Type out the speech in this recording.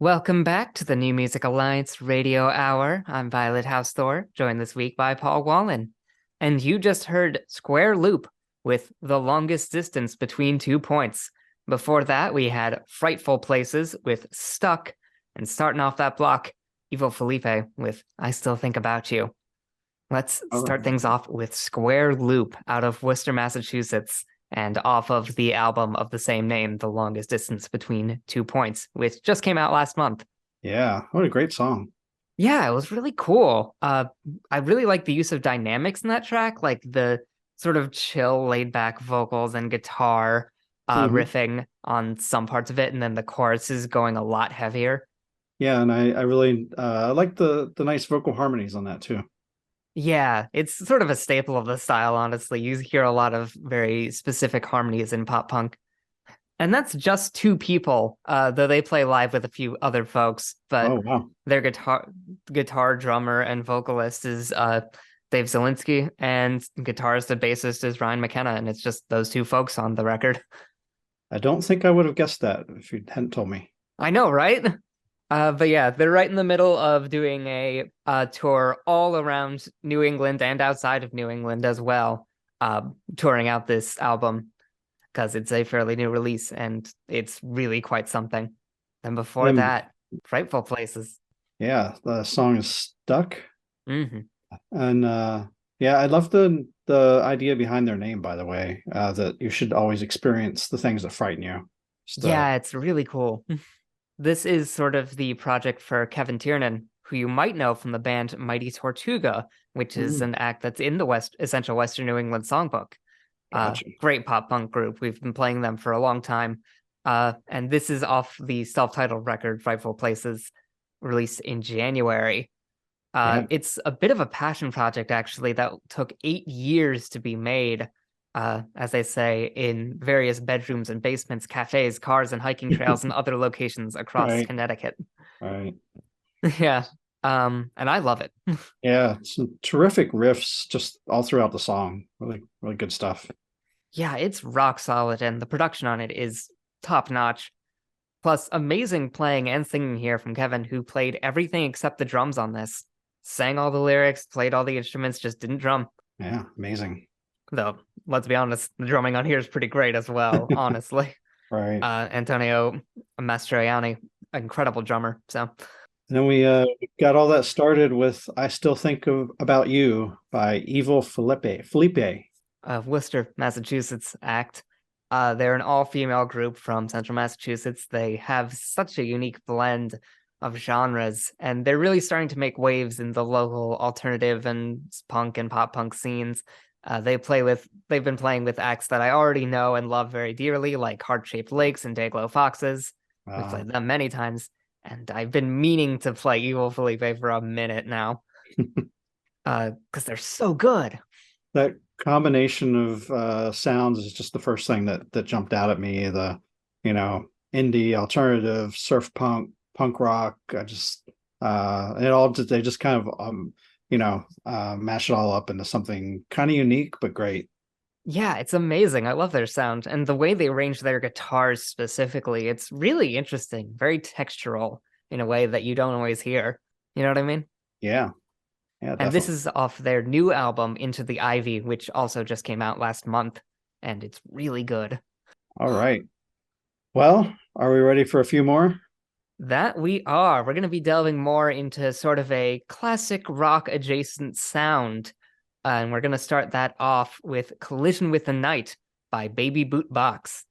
Welcome back to the New Music Alliance Radio Hour. I'm Violet Hausthor, joined this week by Paul Wallen. And you just heard Square Loop with The Longest Distance Between 2 Points. Before that, we had Frightful Places with Stuck, and starting off that block, Evil Felipe with I Still Think About You. Let's start things off with Square Loop out of Worcester, Massachusetts, and off of the album of the same name, The Longest Distance Between 2 Points, which just came out last month. Yeah, what a great song. Yeah, it was really cool. I really like the use of dynamics in that track, like the sort of chill, laid back vocals and guitar riffing on some parts of it, and then the chorus is going a lot heavier. Yeah, and I really I like the nice vocal harmonies on that too. Yeah, it's sort of a staple of the style, honestly. You hear a lot of very specific harmonies in pop punk. And that's just two people, though they play live with a few other folks, but Oh wow. their guitar drummer and vocalist is Dave Zielinski, and guitarist and bassist is Ryan McKenna, and it's just those two folks on the record. I don't think I would have guessed that if you hadn't told me. I know, right? But yeah, they're right in the middle of doing a tour all around New England and outside of New England as well, touring out this album because it's a fairly new release and it's really quite something. And before Um, that, Frightful Places. yeah, the song is Stuck. Hmm. And yeah, I love the idea behind their name, by the way, that you should always experience the things that frighten you. Just Yeah, it's really cool. This is sort of the project for Kevin Tiernan, who you might know from the band Mighty Tortuga, which is mm, an act that's in the Essential Western New England Songbook. gotcha. Great pop punk group. We've been playing them for a long time. And this is off the self-titled record, Frightful Places, released in January. Yeah. It's a bit of a passion project, actually, that took 8 years to be made. As they say, in various bedrooms and basements, cafes, cars, and hiking trails, and other locations across Right. Connecticut. Right. Yeah. And I love it. Yeah, some terrific riffs just all throughout the song. Really, really good stuff. Yeah, it's rock solid, and the production on it is top notch. Plus, amazing playing and singing here from Kevin, who played everything except the drums on this. Sang all the lyrics, played all the instruments, just didn't drum. Yeah, amazing. Though, let's be honest, the drumming on here is pretty great as well, honestly. Right. Antonio Mastroianni, incredible drummer. So, And then we got all that started with "I Still Think About You" by Evil Felipe. Felipe. Worcester, Massachusetts act. They're an all-female group from Central Massachusetts. They have such a unique blend of genres, and they're really starting to make waves in the local alternative and punk and pop punk scenes. They've been playing with acts that I already know and love very dearly, like Heart Shaped Lakes and Dayglow Foxes. We've Uh, played them many times, and I've been meaning to play Evil Felipe for a minute now, because they're so good. that combination of sounds is just the first thing that jumped out at me. The indie, alternative, surf punk, punk rock. I just it all just they just kind of mash it all up into something kind of unique but great. Yeah, it's amazing. I love their sound and the way they arrange their guitars specifically. It's really interesting, very textural in a way that you don't always hear. You know what I mean? Yeah, yeah, And this definitely. is off their new album, Into the Ivy, which also just came out last month, and it's really good. All right. Well, are we ready for a few more? That we are. We're going to be delving more into sort of a classic rock adjacent sound. And we're going to start that off with Collision with the Night by Baby Boot Box.